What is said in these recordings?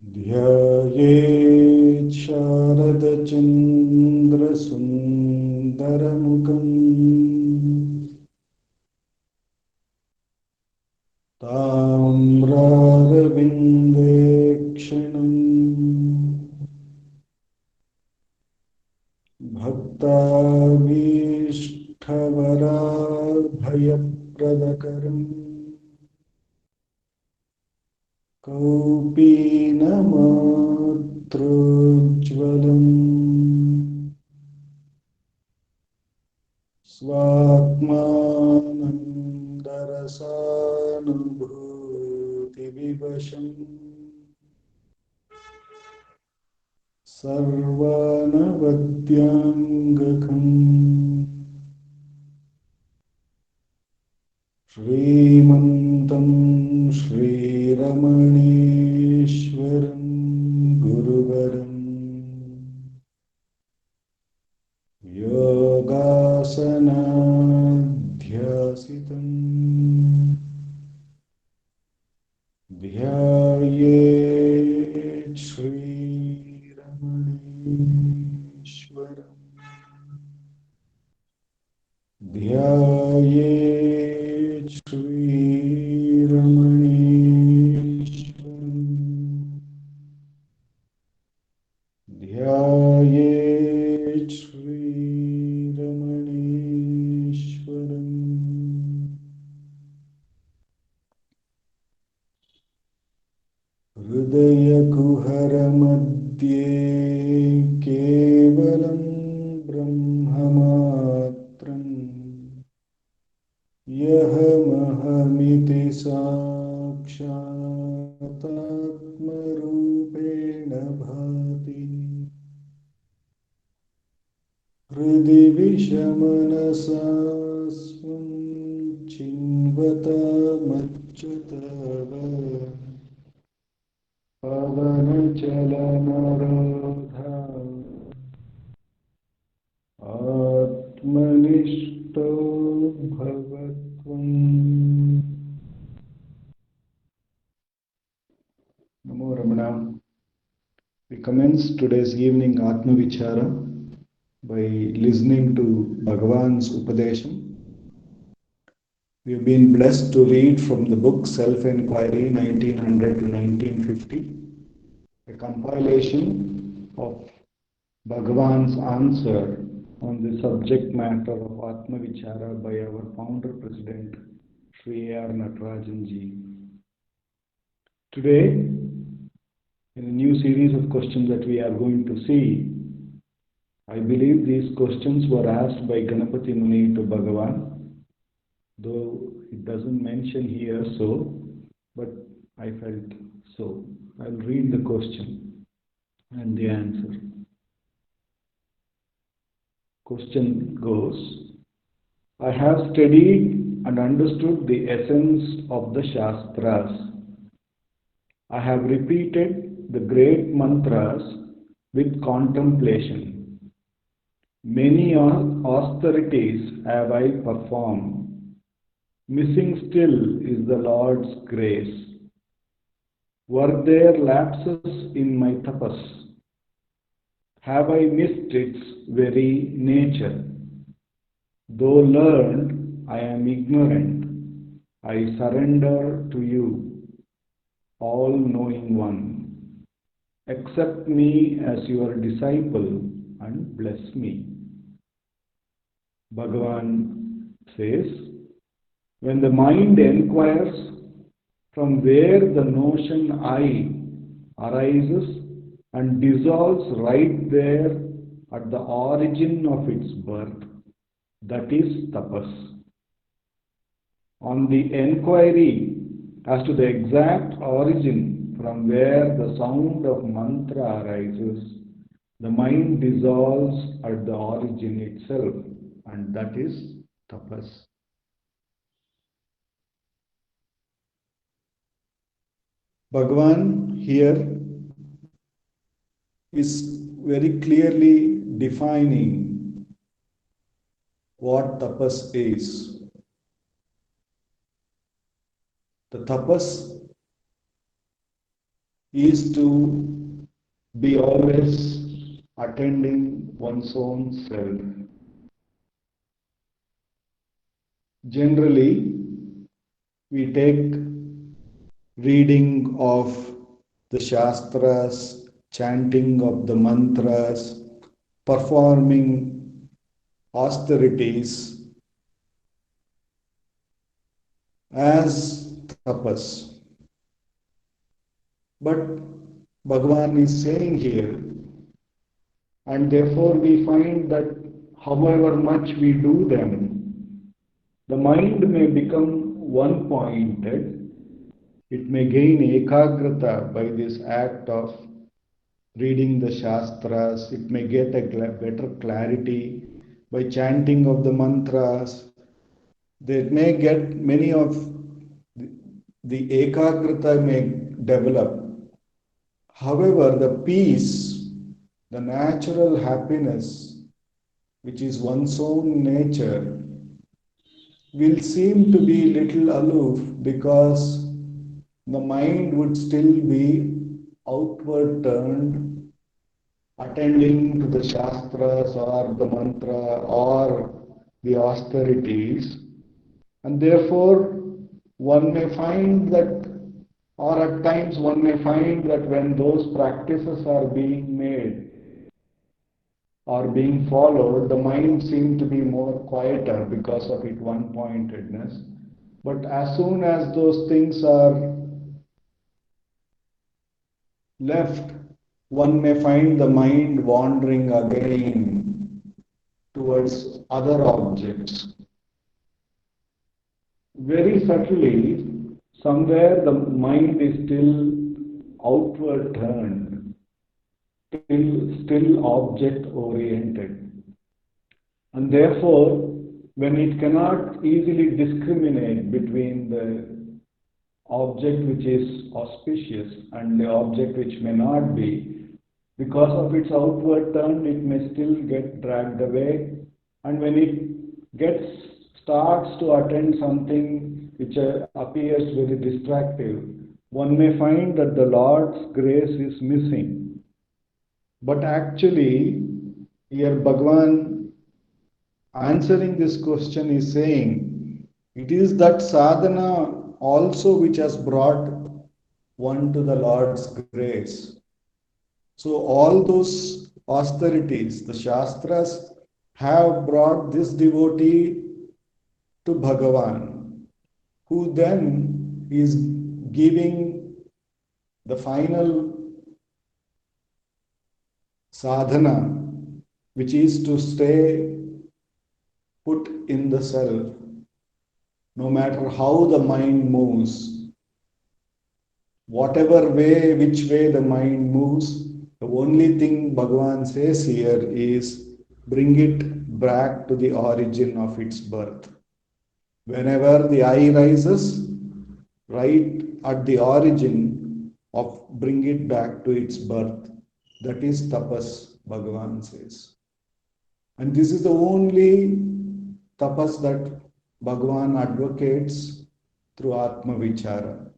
ध्यायेत् शारदचन्द्रसुन्दरमुखम् ताम्रारविन्देक्षणम् भक्ताभीष्टवराभयप्रदकरम् कौपीनमात्रोज्ज्वलम् स्वात्मानन्दरसानुभूतिविवशम् सर्वानवद्याङ्गकम् श्रीमन्तं श्रीरमणेश्वरं गुरुवरं योगासनाध्यासितम् ध्यायेत् श्रीरमणेश्वरम् ध्यायेत् श्रीरमणेश्वरम् ध्यायेत् श्रीरमणेश्वरम् हृदयकुहरमध्ये केवलं ब्रह्ममात्रम् यहमहमिति साक्षातात्मरूपेण भाति हृदि विषमनसा स्वं चिन्वतामच्युतव पवनचलनरोधा आत्मनिष्ठो भवत्वम् Namo Ramana. We commence today's evening Atma Vichara by listening to Bhagavan's Upadesham. We have been blessed to read from the book Self-Inquiry 1900 to 1950, a compilation of Bhagavan's answer on the subject matter of Atma Vichara by our founder president Sri A.R. Natarajanji. Today, in a new series of questions that we are going to see, I believe these questions were asked by Ganapati Muni to Bhagavan, though it doesn't mention here so, but I felt so. I'll read the question and the answer. Question goes, I have studied and understood the essence of the Shastras. I have repeated the great mantras with contemplation. Many austerities have I performed. Missing still is the Lord's grace. Were there lapses in my tapas? Have I missed its very nature? Though learned, I am ignorant. I surrender to you, all-knowing one. Accept me as your disciple and bless me. Bhagavan says, when the mind inquires from where the notion I arises and dissolves right there at the origin of its birth, that is tapas. On the enquiry as to the exact origin from where the sound of mantra arises, the mind dissolves at the origin itself, and that is tapas. Bhagavan here is very clearly defining what tapas is. The tapas is to be always attending one's own self. Generally, we take reading of the Shastras, chanting of the mantras, performing austerities as tapas. But Bhagavan is saying here, and therefore we find that however much we do them, the mind may become one pointed. It may gain ekagrata by this act of reading the Shastras. It may get a better clarity by chanting of the mantras. They may get many of the ekagrata may develop. However, the peace, the natural happiness, which is one's own nature, will seem to be little aloof because the mind would still be outward turned, attending to the Shastras or the mantra or the austerities, and therefore one may find that, or at times one may find that when those practices are being made or being followed, the mind seems to be more quieter because of its one pointedness. But as soon as those things are left, one may find the mind wandering again towards other objects. Very subtly, somewhere the mind is still outward turned, still object oriented. And therefore, when it cannot easily discriminate between the object which is auspicious and the object which may not be, because of its outward turn, it may still get dragged away. And when it gets starts to attend something which appears very distractive, one may find that the Lord's grace is missing. But actually, here Bhagavan answering this question is saying, it is that sadhana also which has brought one to the Lord's grace. So all those austerities, the Shastras have brought this devotee to Bhagavan, who then is giving the final sadhana, which is to stay put in the self, no matter how the mind moves, whatever way, which way the mind moves, the only thing Bhagavan says here is bring it back to the origin of its birth. Whenever the eye rises, right at the origin of bring it back to its birth. That is tapas, Bhagavan says. And this is the only tapas that Bhagavan advocates through Atma Vichara.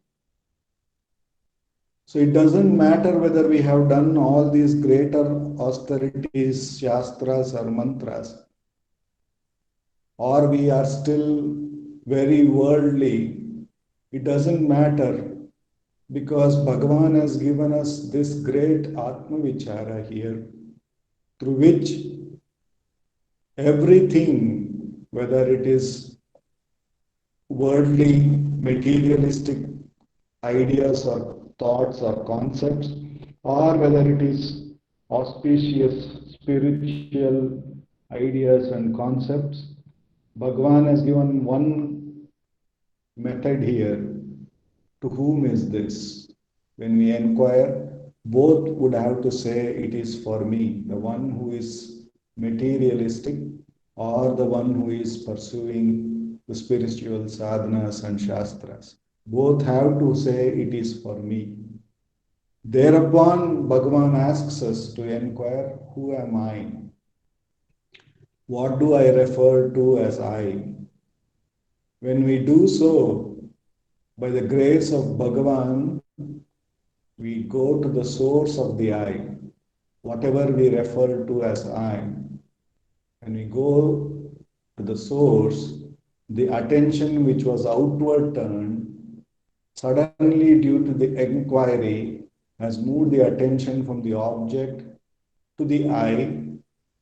So it doesn't matter whether we have done all these greater austerities, shastras or mantras, or we are still very worldly. It doesn't matter because Bhagavan has given us this great Atma Vichara here, through which everything, whether it is worldly, materialistic ideas or thoughts or concepts, or whether it is auspicious spiritual ideas and concepts, Bhagavan has given one method here. To whom is this? When we inquire, both would have to say it is for me, the one who is materialistic or the one who is pursuing the spiritual sadhanas and shastras. Both have to say it is for me. Thereupon, Bhagavan asks us to inquire, who am I? What do I refer to as I? When we do so, by the grace of Bhagavan, we go to the source of the I, whatever we refer to as I. When we go to the source, the attention which was outward turned, suddenly due to the inquiry, has moved the attention from the object to the I.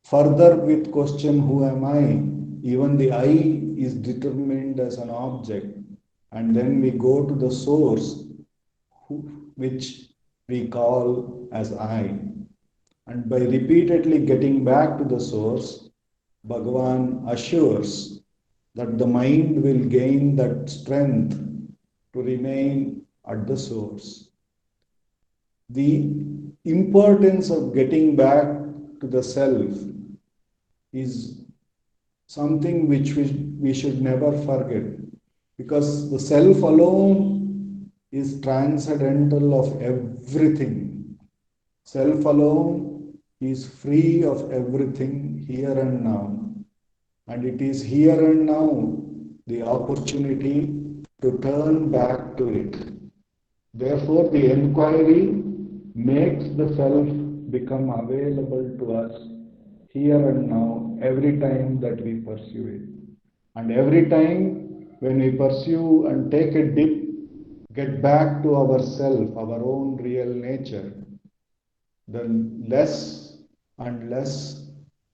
Further, with question, who am I? Even the I is determined as an object. And then we go to the source, which we call as I. And by repeatedly getting back to the source, Bhagavan assures that the mind will gain that strength to remain at the source. The importance of getting back to the self is something which we should never forget, because the self alone is transcendental of everything. Self alone is free of everything here and now. And it is here and now the opportunity to turn back to it. Therefore, the enquiry makes the self become available to us here and now every time that we pursue it. And every time when we pursue and take a dip, get back to ourself, our own real nature, then less and less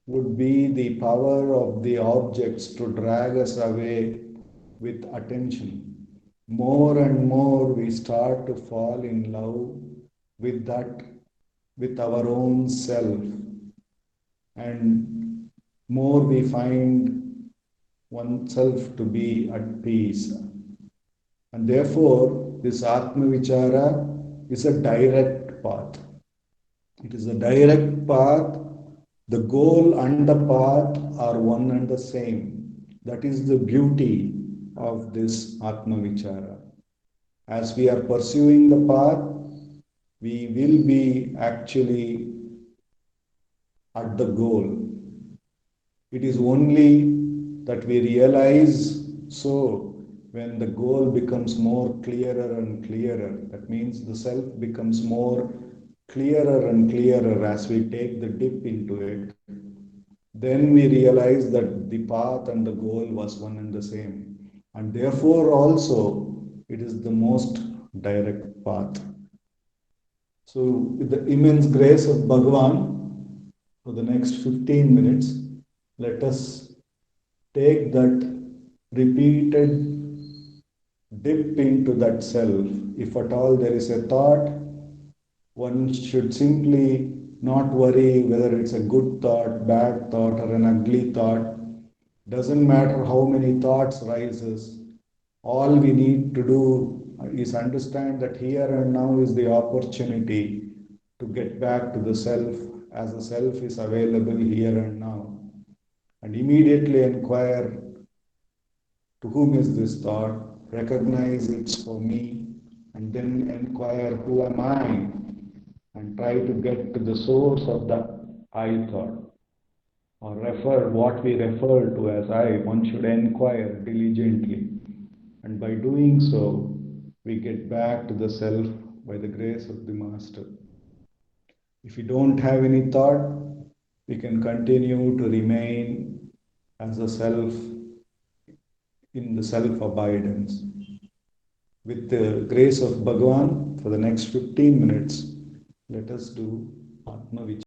would be the power of the objects to drag us away with attention. More and more we start to fall in love with that, with our own self, and more we find oneself to be at peace. And therefore, this Atma Vichara is a direct path. It is a direct path. The goal and the path are one and the same. That is the beauty of this Atma Vichara. As we are pursuing the path, we will be actually at the goal. It is only that we realize so when the goal becomes more clearer and clearer. That means the self becomes more clearer and clearer as we take the dip into it. Then we realize that the path and the goal was one and the same. And therefore, also, it is the most direct path. So, with the immense grace of Bhagavan, for the next 15 minutes, let us take that repeated dip into that self. If at all there is a thought, one should simply not worry whether it's a good thought, bad thought, or an ugly thought. Doesn't matter how many thoughts rises. All we need to do is understand that here and now is the opportunity to get back to the self, as the self is available here and now. And immediately inquire, to whom is this thought? Recognize it's for me, and then inquire, who am I? And try to get to the source of the I thought, or refer what we refer to as I. One should inquire diligently, and by doing so, we get back to the self by the grace of the Master. If we don't have any thought, we can continue to remain as a self in the self abidance. With the grace of Bhagavan, for the next 15 minutes, let us do Atma Vichara.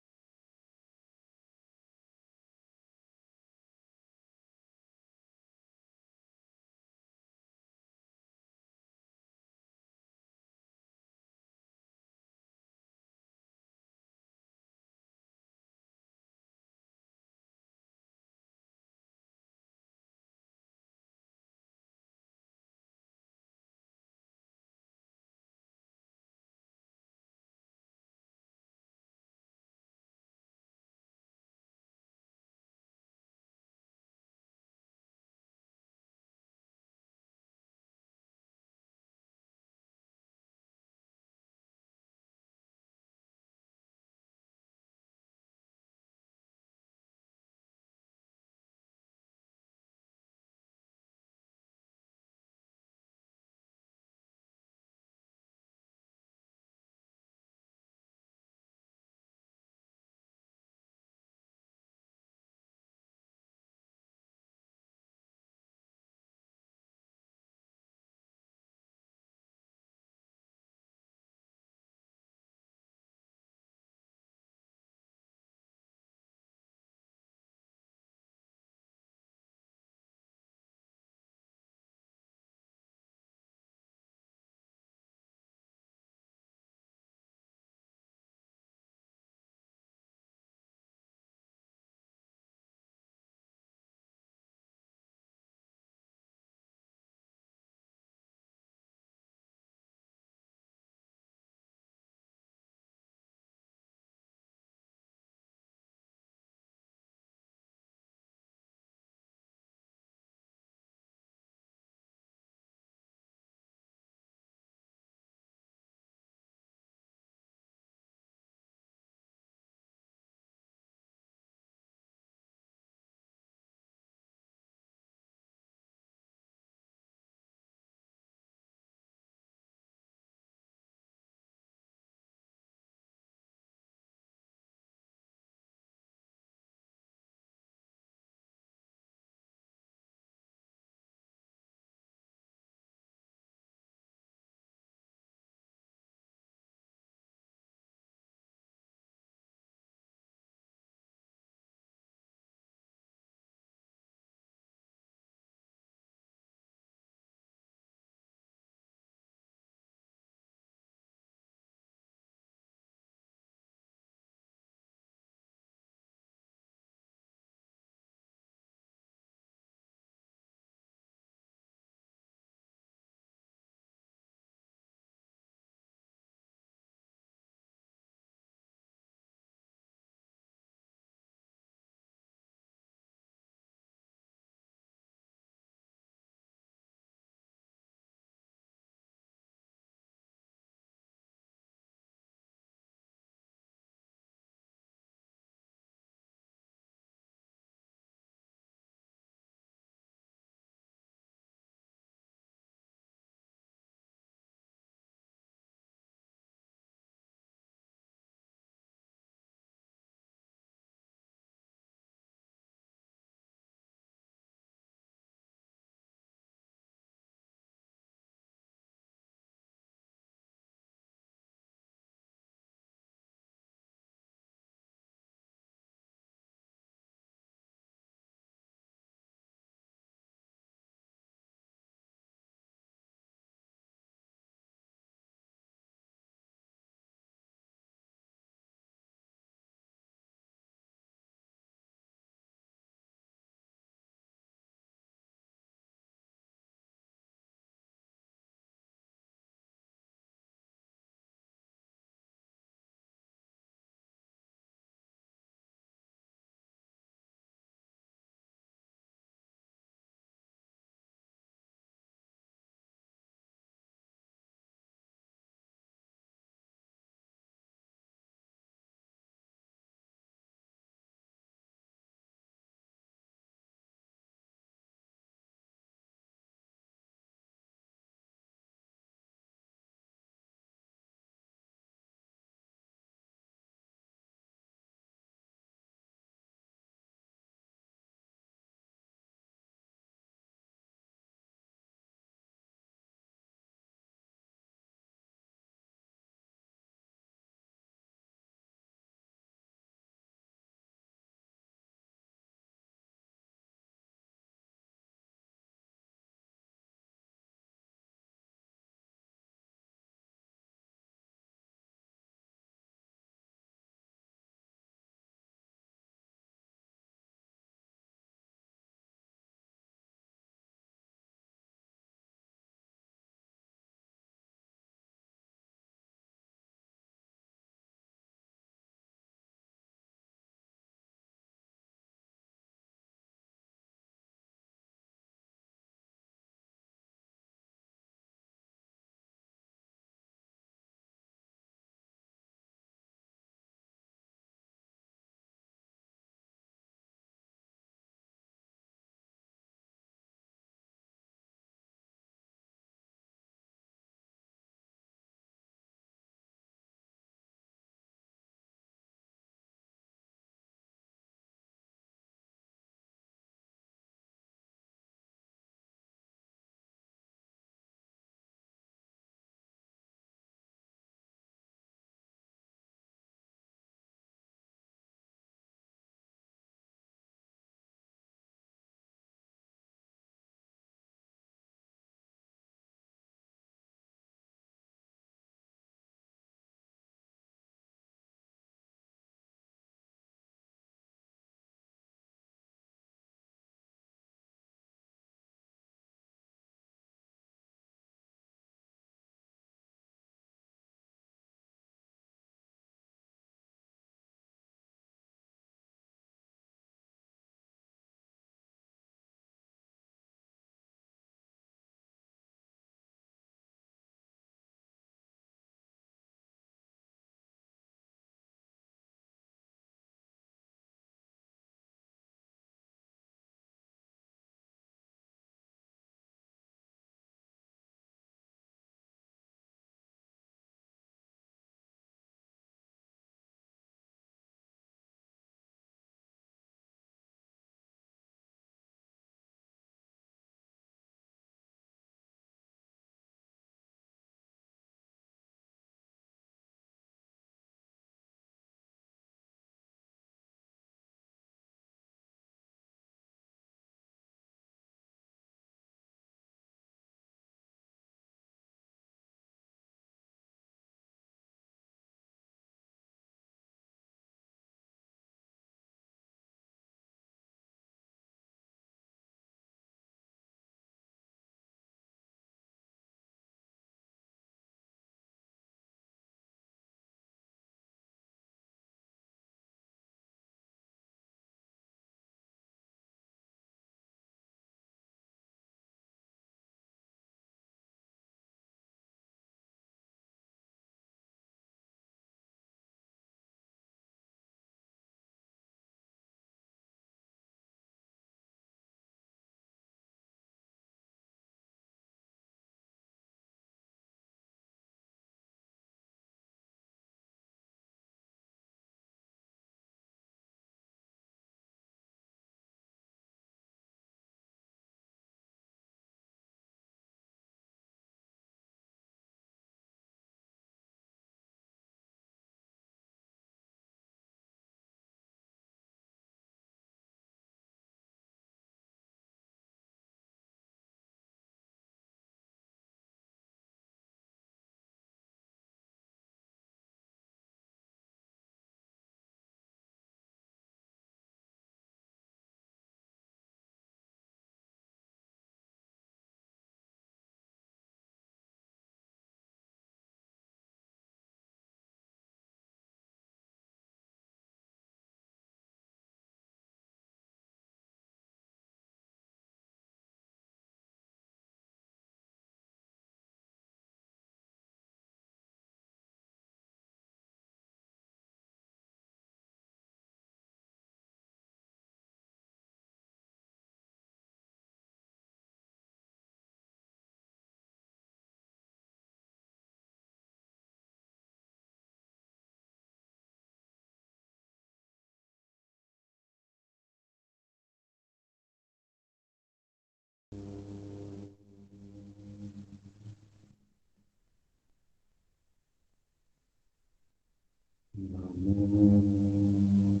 Namo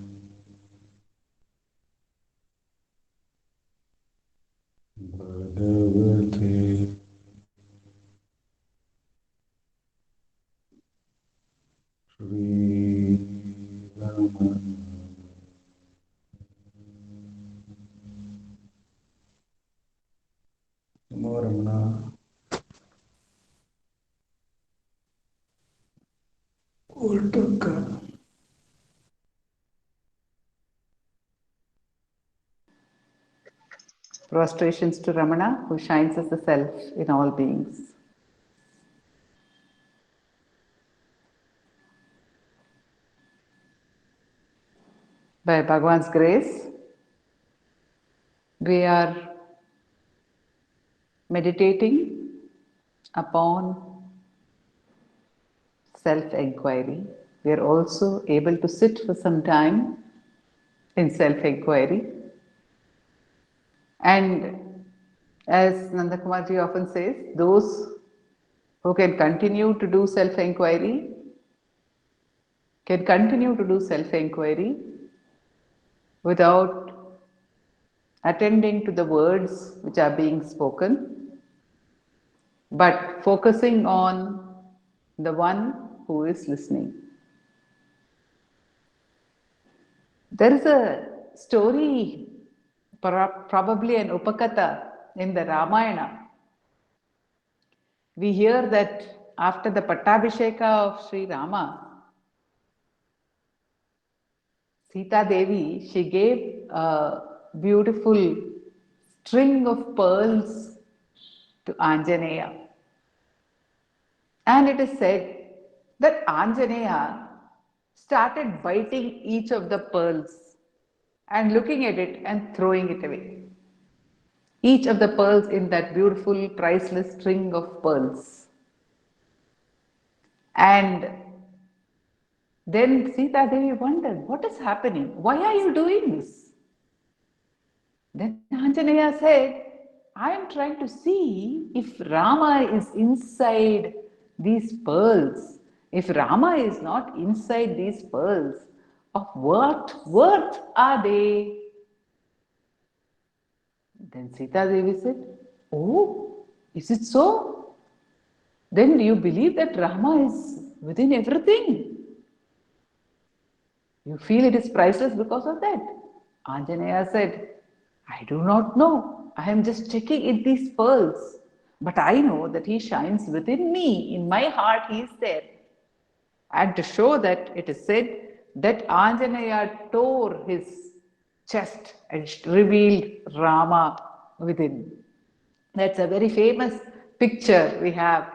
Bhagavate Sri Ramana Namo Ramana Ultaka. Prostrations to Ramana, who shines as the self in all beings. By Bhagwan's grace, we are meditating upon self inquiry. We are also able to sit for some time in self inquiry. And as Nandakumarji often says, those who can continue to do self inquiry can continue to do self inquiry without attending to the words which are being spoken, but focusing on the one who is listening. There is a story, probably an Upakatha in the Ramayana. We hear that after the Pattabhisheka of Sri Rama, Sita Devi, she gave a beautiful string of pearls to Anjaneya. And it is said that Anjaneya started biting each of the pearls and looking at it and throwing it away. Each of the pearls in that beautiful, priceless string of pearls. And then Sita Devi wondered, what is happening? Why are you doing this? Then Anjaneya said, I am trying to see if Rama is inside these pearls. If Rama is not inside these pearls, of what worth are they? Then Sita Devi said, oh, is it so? Then do you believe that Rama is within everything? You feel it is priceless because of that? Anjaneya said, I do not know. I am just checking in these pearls. But I know that he shines within me. In my heart, he is there. And to show that, it is said that Anjaneya tore his chest and revealed Rama within. That's a very famous picture we have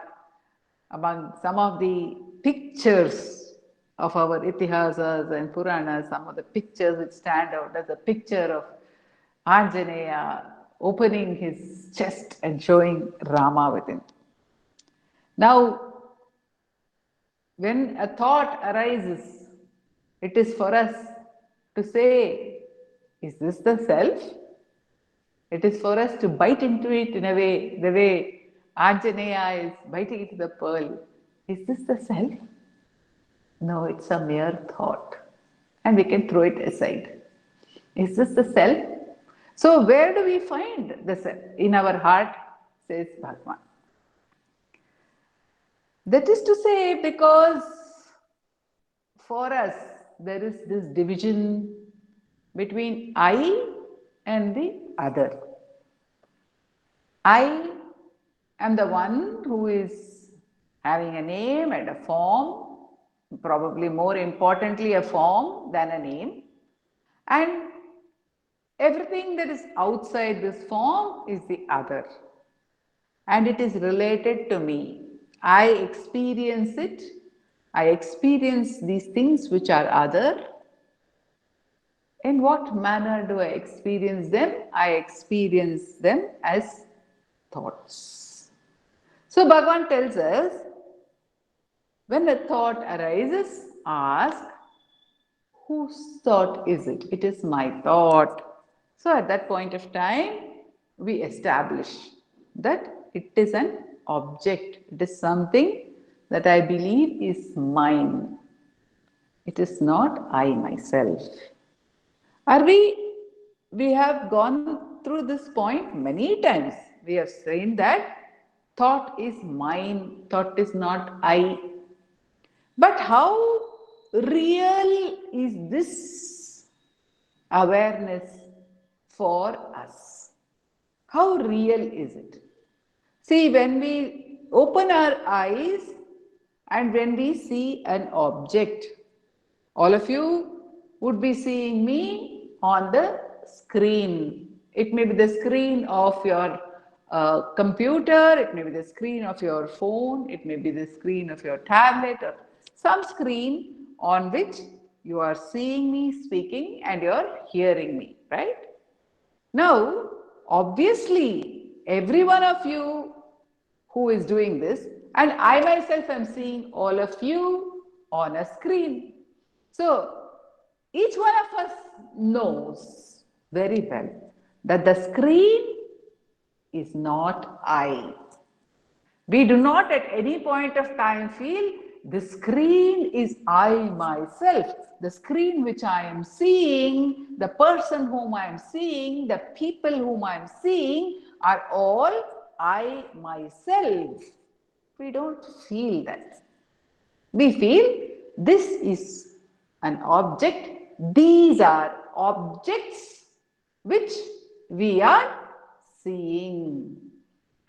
among some of the pictures of our itihasas and Puranas, some of the pictures which stand out as a picture of Anjaneya opening his chest and showing Rama within. Now, when a thought arises, it is for us to say, is this the self? It is for us to bite into it in a way, the way Anjaneya is biting into the pearl. Is this the self? No, it's a mere thought. And we can throw it aside. Is this the self? So, where do we find the self? In our heart, says Bhagwan. That is to say, because for us, there is this division between I and the other. I am the one who is having a name and a form, probably more importantly, a form than a name. And everything that is outside this form is the other. And it is related to me. I experience it. I experience these things which are other. In what manner do I experience them? I experience them as thoughts. So Bhagavan tells us, when a thought arises, ask, whose thought is it? It is my thought. So at that point of time, we establish that it is an object. It is something that I believe is mine. It is not I myself. Are we have gone through this point many times. We have seen that thought is mine, thought is not I. But how real is this awareness for us? How real is it? See, when we open our eyes and when we see an object, all of you would be seeing me on the screen. It may be the screen of your computer, it may be the screen of your phone, it may be the screen of your tablet or some screen on which you are seeing me speaking and you are hearing me, right? Now, obviously, every one of you who is doing this, and I myself am seeing all of you on a screen. So, each one of us knows very well that the screen is not I. We do not at any point of time feel the screen is I myself. The screen which I am seeing, the person whom I am seeing, the people whom I am seeing are all I myself. We don't feel that. We feel this is an object, these are objects which we are seeing.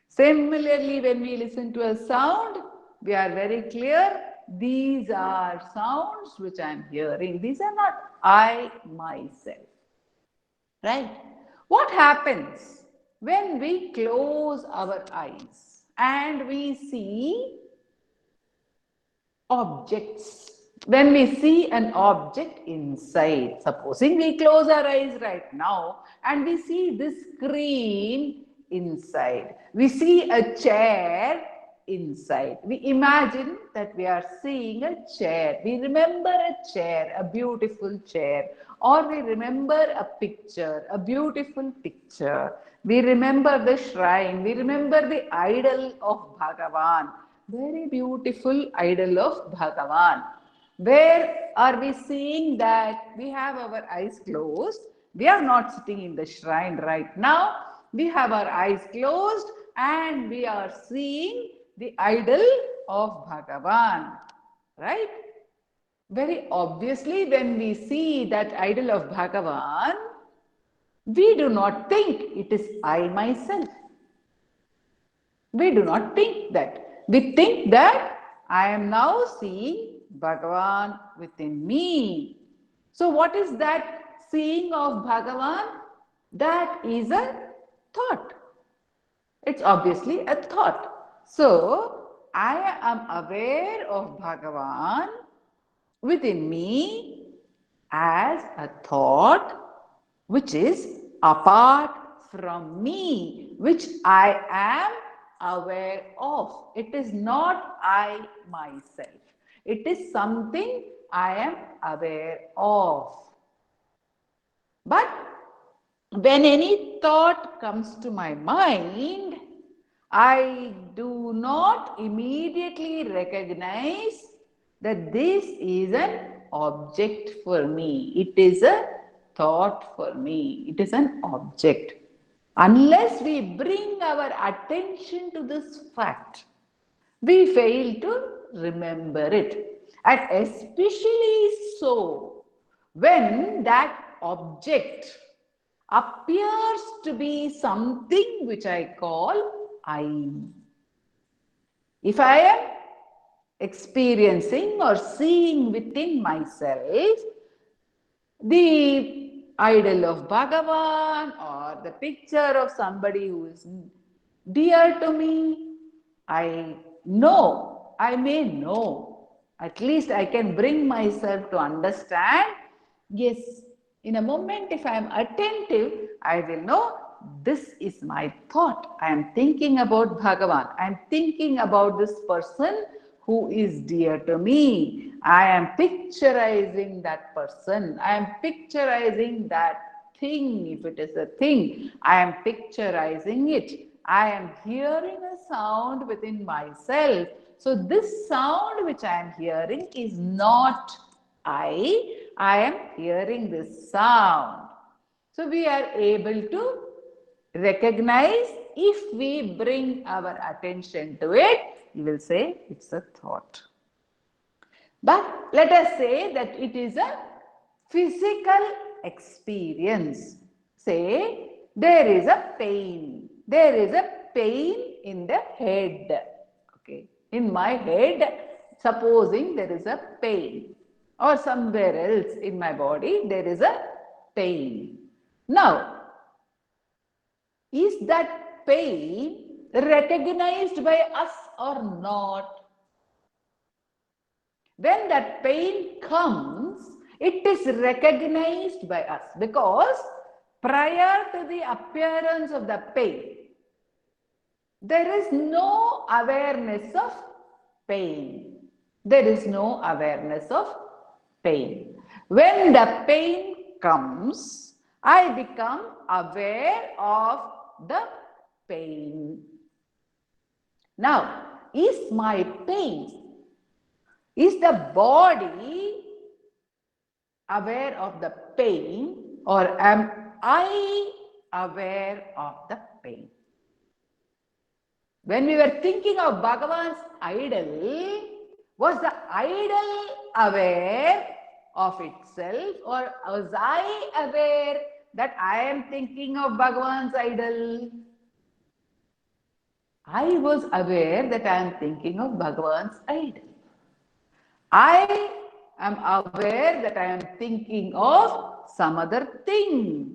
Similarly, when we listen to a sound, we are very clear, these are sounds which I am hearing. These are not I myself. Right? What happens when we close our eyes and we see objects? When we see an object inside, supposing we close our eyes right now and we see this screen inside, we see a chair inside. We imagine that we are seeing a chair. We remember a chair, a beautiful chair, or we remember a picture, a beautiful picture. We remember the shrine, we remember the idol of Bhagavan, very beautiful idol of Bhagavan. Where are we seeing that we have our eyes closed? We are not sitting in the shrine right now. We have our eyes closed and we are seeing the idol of Bhagavan. Right? Very obviously, when we see that idol of Bhagavan, we do not think it is I myself. We do not think that. We think that I am now seeing Bhagavan within me. So, what is that seeing of Bhagavan? That is a thought. It's obviously a thought. So, I am aware of Bhagavan within me as a thought which is apart from me, which I am aware of. It is not I myself. It is something I am aware of. But when any thought comes to my mind, I do not immediately recognize that this is an object for me. It is a thought for me. It is an object. Unless we bring our attention to this fact, we fail to remember it. And especially so when that object appears to be something which I call I. If I am experiencing or seeing within myself the idol of Bhagavan or the picture of somebody who is dear to me, I know, I may know, at least I can bring myself to understand, yes, in a moment if I am attentive, I will know this is my thought. I am thinking about Bhagavan. I am thinking about this person who is dear to me. I am picturizing that person. I am picturizing that thing, if it is a thing. I am picturizing it. I am hearing a sound within myself. So this sound which I am hearing is not I am hearing this sound. So we are able to recognize. If we bring our attention to it, you will say it's a thought. But let us say that it is a physical experience. Say there is a pain. There is a pain in the head. Okay. In my head, supposing there is a pain, or somewhere else in my body there is a pain. Now, is that pain recognized by us or not? When that pain comes, it is recognized by us, because prior to the appearance of the pain, there is no awareness of pain. There is no awareness of pain. When the pain comes, I become aware of the pain. Now, is my pain, is the body aware of the pain, or am I aware of the pain? When we were thinking of Bhagavan's idol, was the idol aware of itself, or was I aware that I am thinking of Bhagavan's idol? I was aware that I am thinking of Bhagavan's idol. I am aware that I am thinking of some other thing.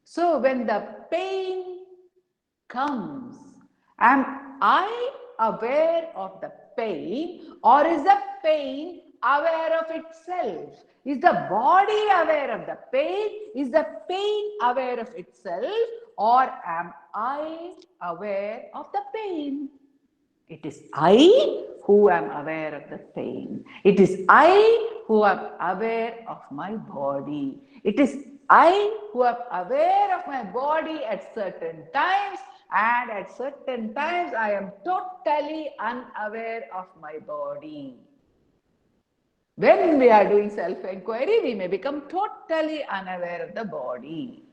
So when the pain comes, am I aware of the pain, or is the pain aware of itself? Is the body aware of the pain? Is the pain aware of itself, or am I aware of the pain? It is I who am aware of the pain. It is I who am aware of my body. It is I who am aware of my body at certain times, and at certain times I am totally unaware of my body. When we are doing self-inquiry, we may become totally unaware of the body.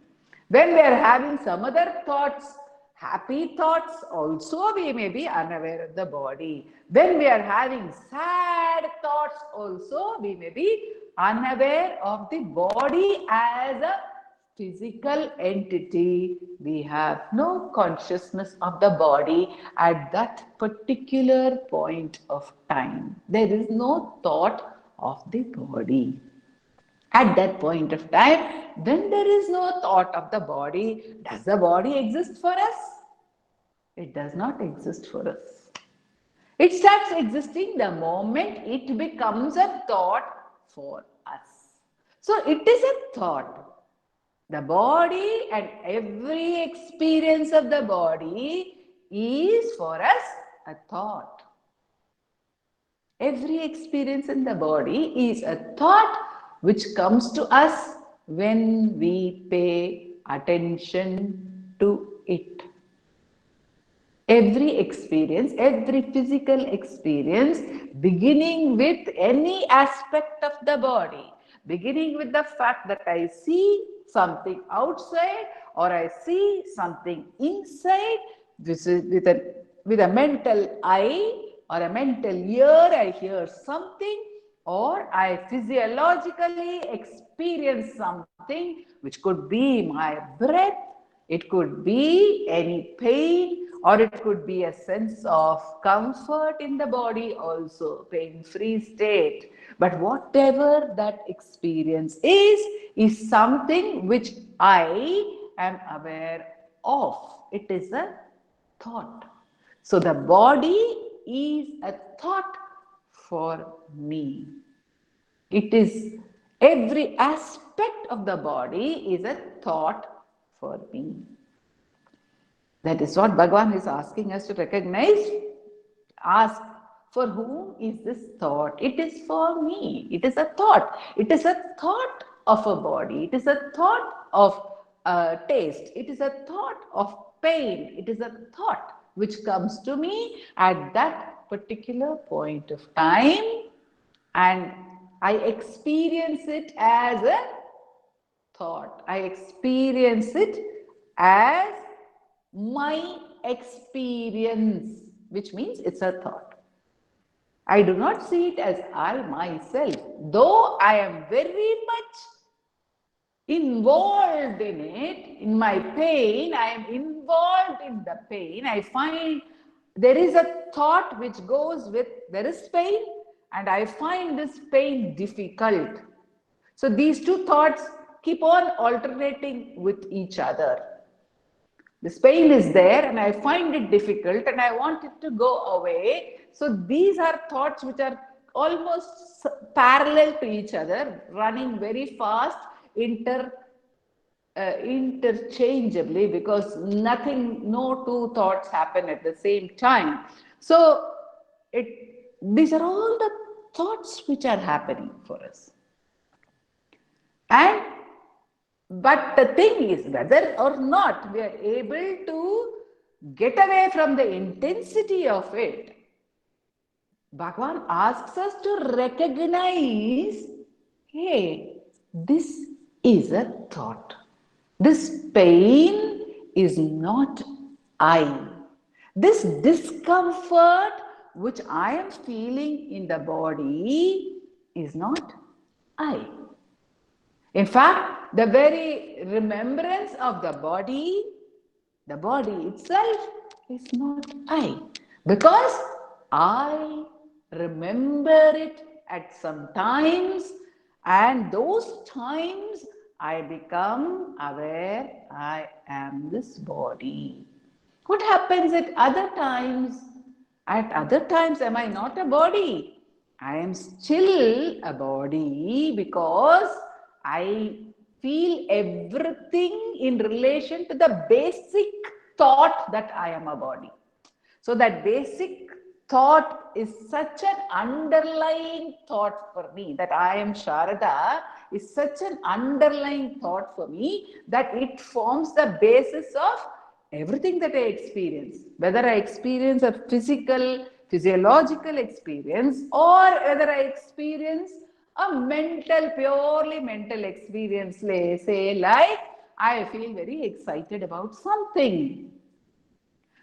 When we are having some other thoughts, happy thoughts, also we may be unaware of the body. When we are having sad thoughts, also we may be unaware of the body as a physical entity. We have no consciousness of the body at that particular point of time. There is no thought of the body. At that point of time, when there is no thought of the body, does the body exist for us? It does not exist for us. It starts existing the moment it becomes a thought for us. So it is a thought. The body and every experience of the body is for us a thought. Every experience in the body is a thought which comes to us when we pay attention to it. Every experience, every physical experience, beginning with any aspect of the body, beginning with the fact that I see something outside or I see something inside, this is with a mental eye or a mental ear, I hear something, or I physiologically experience something, which could be my breath, it could be any pain, or it could be a sense of comfort in the body also, pain-free state. But whatever that experience is something which I am aware of. It is a thought. So the body is a thought for me. It is, every aspect of the body is a thought for me. That is what Bhagavan is asking us to recognize. Ask, for whom is this thought? It is for me. It is a thought. It is a thought of a body. It is a thought of taste. It is a thought of pain. It is a thought which comes to me at that particular point of time, and I experience it as a thought. I experience it as my experience, which means it's a thought. I do not see it as I myself, though I am very much involved in it, in my pain, I am involved in the pain. I find there is a thought which goes with there is pain, and I find this pain difficult. So these two thoughts keep on alternating with each other. This pain is there and I find it difficult and I want it to go away. So these are thoughts which are almost parallel to each other, running very fast, interchangeably, because no two thoughts happen at the same time. So these are all the thoughts which are happening for us. And but the thing is, whether or not we are able to get away from the intensity of it, Bhagavan asks us to recognize, hey, this is a thought. This pain is not I. This discomfort which I am feeling in the body is not I. In fact, the very remembrance of the body itself is not I. Because I remember it at some times, and those times I become aware I am this body. What happens at other times? At other times, am I not a body? I am still a body because I feel everything in relation to the basic thought that I am a body. So that basic thought is such an underlying thought for me, that I am Sharada is such an underlying thought for me that it forms the basis of everything that I experience. Whether I experience a physiological experience, or whether I experience a purely mental experience, say like I feel very excited about something.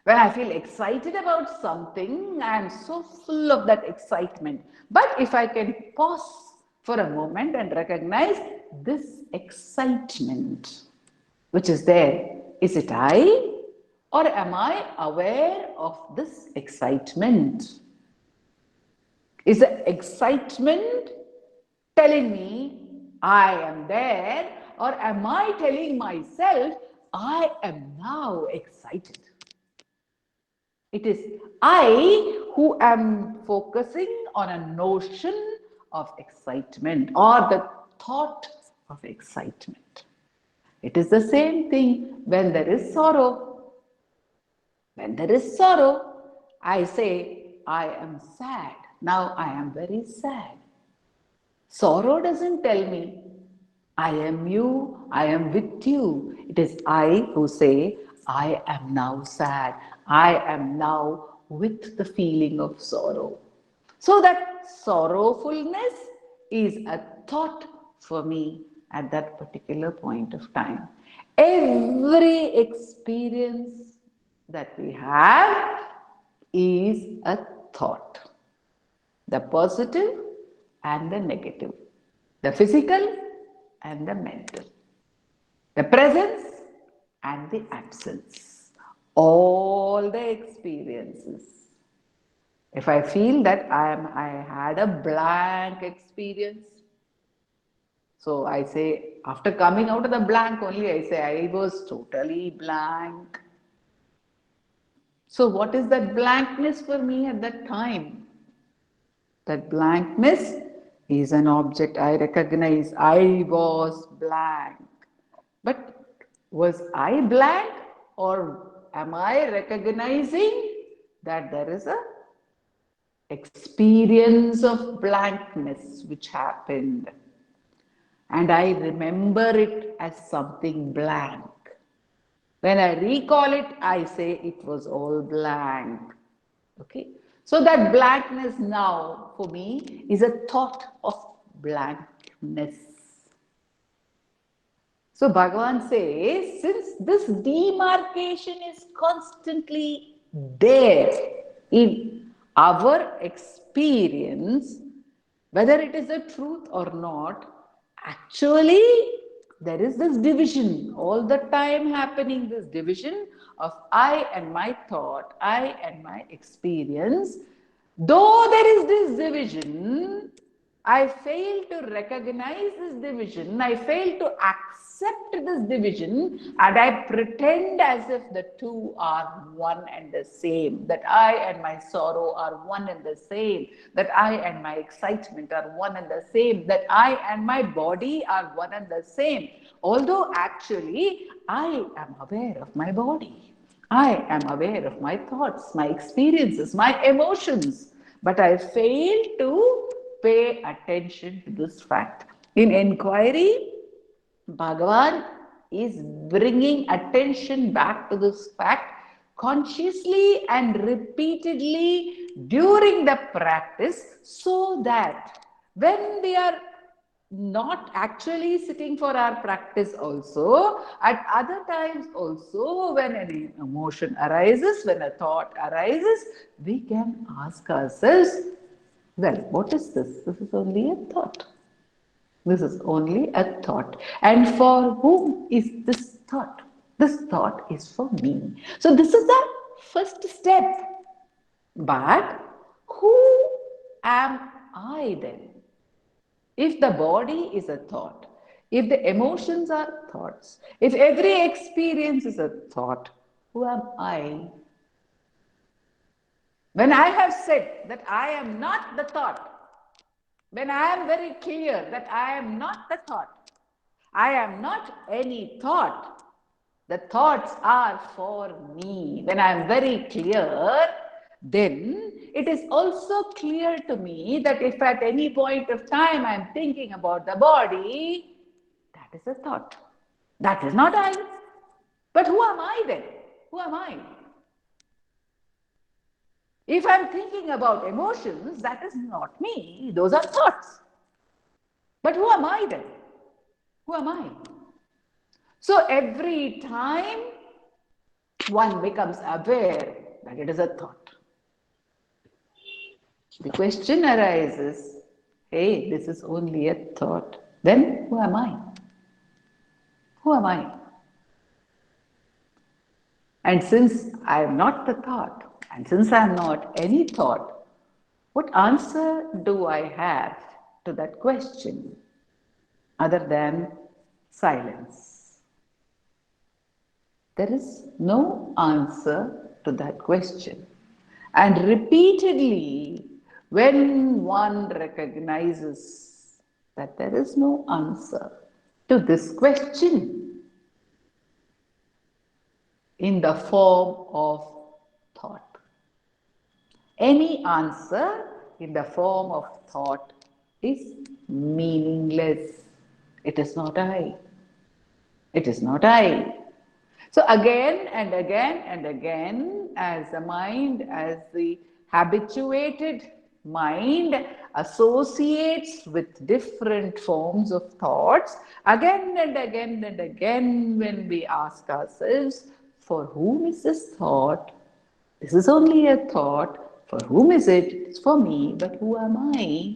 When I feel excited about something, I am so full of that excitement. But if I can pause for a moment and recognize this excitement which is there, is it I, or am I aware of this excitement? Is the excitement telling me I am there, or am I telling myself I am now excited? It is I who am focusing on a notion of excitement or the thought of excitement. It is the same thing when there is sorrow. When there is sorrow, I say, I am sad. Now I am very sad. Sorrow doesn't tell me, I am you, I am with you. It is I who say, I am now sad. I am now with the feeling of sorrow. So that sorrowfulness is a thought for me at that particular point of time. Every experience that we have is a thought. The positive and the negative. The physical and the mental. The presence and the absence. All the experiences. If I feel that I had a blank experience, so I say, after coming out of the blank only, I say, I was totally blank. So what is that blankness for me at that time? That blankness is an object I recognize. I was blank. But was I blank, or am I recognizing that there is a experience of blankness which happened? And I remember it as something blank. When I recall it, I say it was all blank. Okay? So that blankness now for me is a thought of blankness. So Bhagavan says, since this demarcation is constantly there in our experience, whether it is a truth or not, actually there is this division all the time happening, this division of I and my thought, I and my experience. Though there is this division, I fail to recognize this division, I fail to accept this division, and I pretend as if the two are one and the same, that I and my sorrow are one and the same, that I and my excitement are one and the same, that I and my body are one and the same. Although actually I am aware of my body. I am aware of my thoughts, my experiences, my emotions, but I fail to pay attention to this fact. In inquiry, Bhagavan is bringing attention back to this fact consciously and repeatedly during the practice, so that when we are not actually sitting for our practice also, at other times also, when an emotion arises, when a thought arises, we can ask ourselves, well, what is this? This is only a thought. This is only a thought. And for whom is this thought? This thought is for me. So this is the first step. But who am I then? If the body is a thought, if the emotions are thoughts, if every experience is a thought, who am I? When I have said that I am not the thought, when I am very clear that I am not the thought, I am not any thought, the thoughts are for me. When I am very clear, then it is also clear to me that if at any point of time I am thinking about the body, that is a thought. That is not I. But who am I then? Who am I? If I am thinking about emotions, that is not me. Those are thoughts. But who am I then? Who am I? So every time one becomes aware that it is a thought, the question arises, hey, this is only a thought. Then who am I? Who am I? And since I am not the thought, and since I am not any thought, what answer do I have to that question other than silence? There is no answer to that question. And repeatedly, when one recognizes that there is no answer to this question in the form of thought, any answer in the form of thought is meaningless. It is not I. It is not I. So again and again and again, as the mind, as the habituated mind associates with different forms of thoughts, again and again and again, when we ask ourselves, for whom is this thought? This is only a thought. For whom is it? It's for me, but who am I?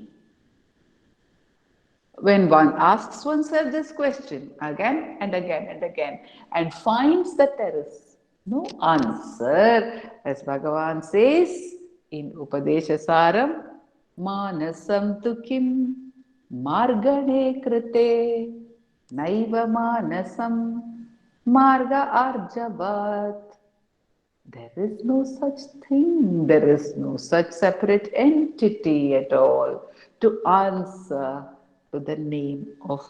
When one asks oneself this question again and again and again and finds that there is no answer, as Bhagavan says in Upadeshasaram, Manasam tu kim margane krite naiva manasam marga arjavat. There is no such thing, there is no such separate entity at all to answer to the name of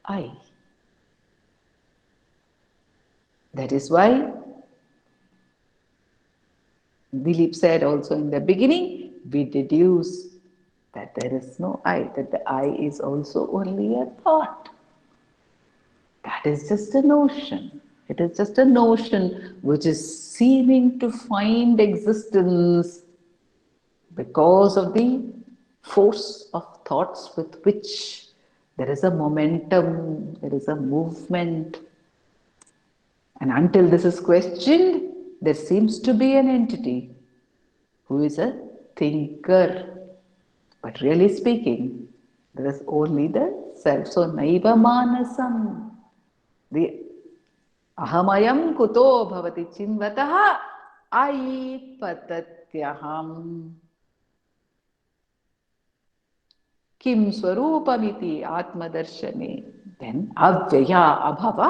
I. That is why Dilip said also in the beginning, we deduce that there is no I, that the I is also only a thought. That is just a notion. It is just a notion which is seeming to find existence because of the force of thoughts with which there is a momentum, there is a movement. And until this is questioned, there seems to be an entity who is a thinker. But really speaking, there is only the self. So, naiva manasam. The ahamayam kuto bhavati chinvataha ai patatyaham. Kim swarupamiti atmadarshane. Then avyaya abhava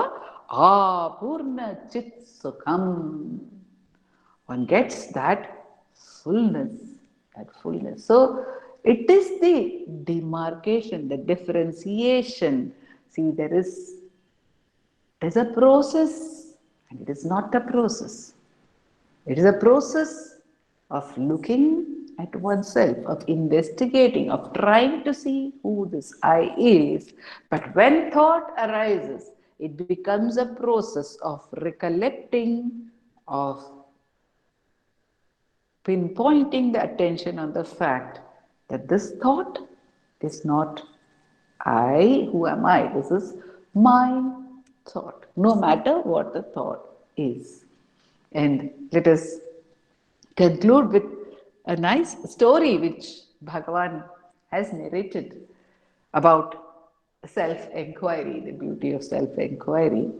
apurna chit sukham. One gets that fullness, that fullness. So it is the demarcation, the differentiation. See, there's a process, and it is not a process. It is a process of looking at oneself, of investigating, of trying to see who this I is. But when thought arises, it becomes a process of recollecting, of pinpointing the attention on the fact that this thought is not I, who am I? This is my thought, no matter what the thought is. And let us conclude with a nice story which Bhagavan has narrated about self-enquiry, the beauty of self-enquiry.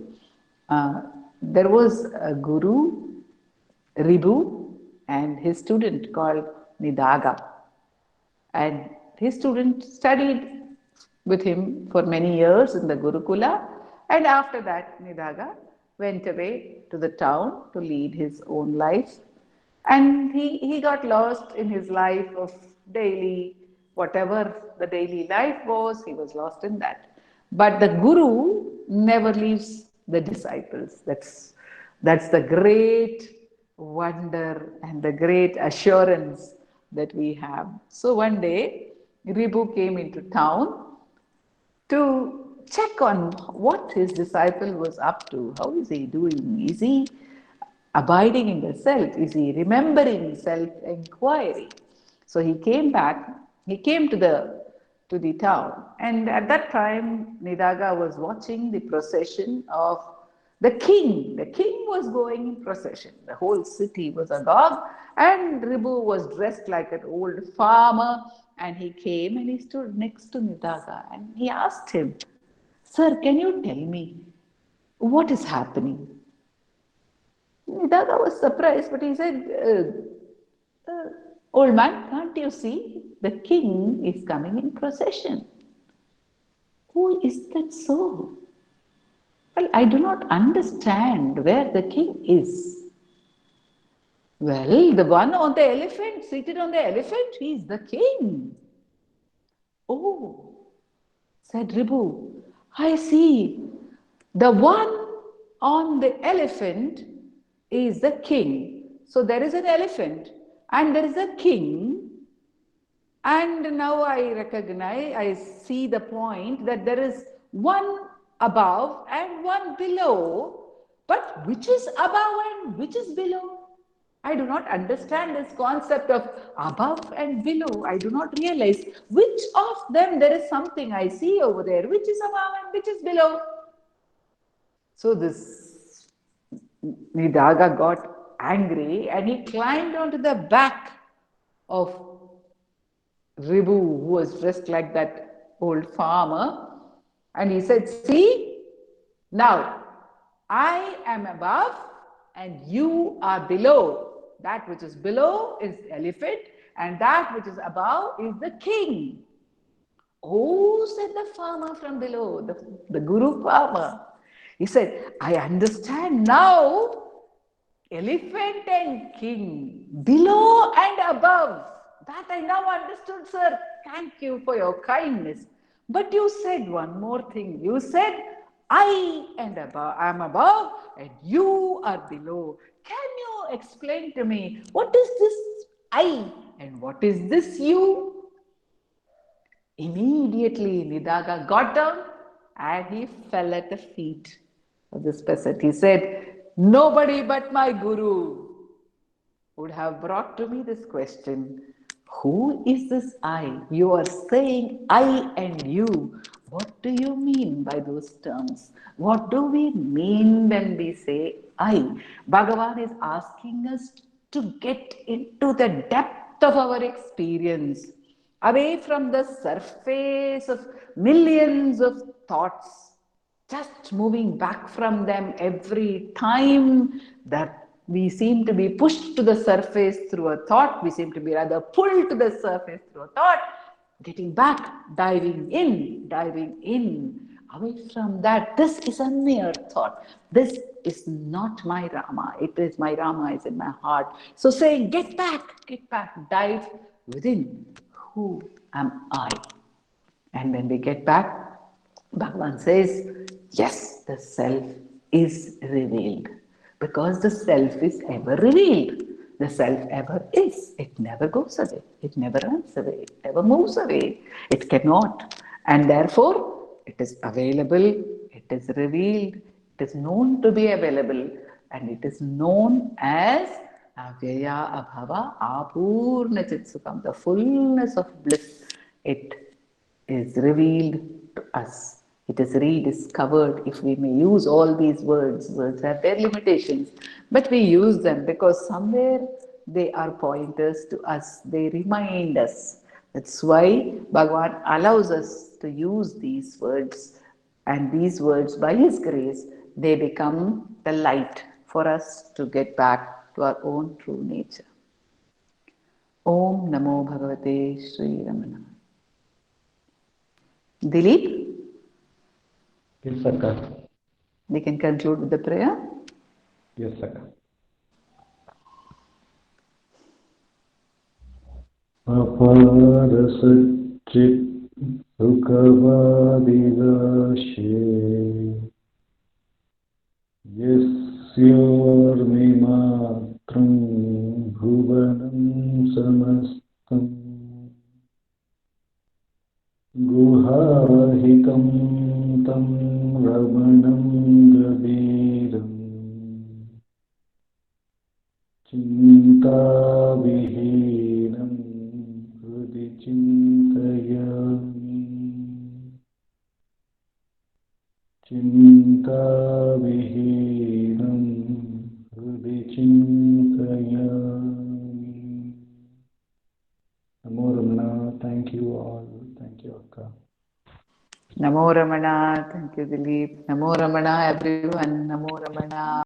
There was a guru, Ribu, and his student called Nidaga. And his student studied with him for many years in the Gurukula. And after that, Nidaga went away to the town to lead his own life. And he got lost in his life of daily, whatever the daily life was, he was lost in that. But the Guru never leaves the disciples. That's the great wonder and the great assurance that we have. So one day, Ribu came into town to check on what his disciple was up to. How is he doing? Is he abiding in the self? Is he remembering self-enquiry? So he came back, he came to the town, and at that time Nidaga was watching the procession of the king. The king was going in procession. The whole city was agog, and Ribu was dressed like an old farmer, and he came and he stood next to Nidaga and he asked him, "Sir, can you tell me what is happening?" Nidaga was surprised, but he said, "Old man, can't you see? The king is coming in procession." "Who is that so?" "Well, I do not understand where the king is." "Well, the one on the elephant, seated on the elephant, he is the king." "Oh," said Ribu, "I see. The one on the elephant is the king." So there is an elephant and there is a king. And now I recognize, I see the point that there is one above and one below. But which is above and which is below? I do not understand this concept of above and below. I do not realize which of them there is something I see over there, which is above and which is below. So this Nidaga got angry and he climbed onto the back of Ribu, who was dressed like that old farmer, and he said, "See, now I am above and you are below. That which is below is the elephant, and that which is above is the king." "Oh," said the farmer from below, the guru farmer. He said, "I understand now. Elephant and king, below and above. That I now understood, sir. Thank you for your kindness. But you said one more thing. You said, I am above and you are below. Can you explain to me what is this I and what is this you?" Immediately Nidaga got down and he fell at the feet of this peasant. He said, "Nobody but my guru would have brought to me this question. Who is this I? You are saying I and you. What do you mean by those terms? What do we mean when we say I? Bhagavan is asking us to get into the depth of our experience, away from the surface of millions of thoughts, just moving back from them every time that we seem to be pushed to the surface through a thought, we seem to be rather pulled to the surface through a thought, getting back, diving in, away from that. This is a mere thought. This is not my Rama. It is my Rama is in my heart. So saying, get back, dive within. Who am I? And when we get back, Bhagavan says, yes, the self is revealed because the self is ever revealed. The self ever is. It never goes away. It never runs away. It never moves away. It cannot. And therefore, it is available. It is revealed. It is known to be available. And it is known as Avyaya Abhava Apurna Chitsukam, the fullness of bliss. It is revealed to us. It is rediscovered, if we may use all these words. Words have their limitations, but we use them because somewhere they are pointers to us, they remind us. That's why Bhagavan allows us to use these words, and these words, by His grace, they become the light for us to get back to our own true nature. Om Namo Bhagavate Sri Ramana. Dilip, Yes, Akka. we can conclude with the prayer. Yes, Akka. अपारसच्चित् सुखवादिराशे यस्योर्मिमात्रं भुवनं समस्तम् गुहाहिकं तं रमणं गभीरम् चिन्ताविहीनं हृदि चिन्तयामि चिन्ताविहीनं हृदि चिन्तयामि. Namo Ramana. Thank you all. Thank you, Akka. Namo Ramana. Thank you, Dilip. Namo Ramana, everyone. Namo Ramana.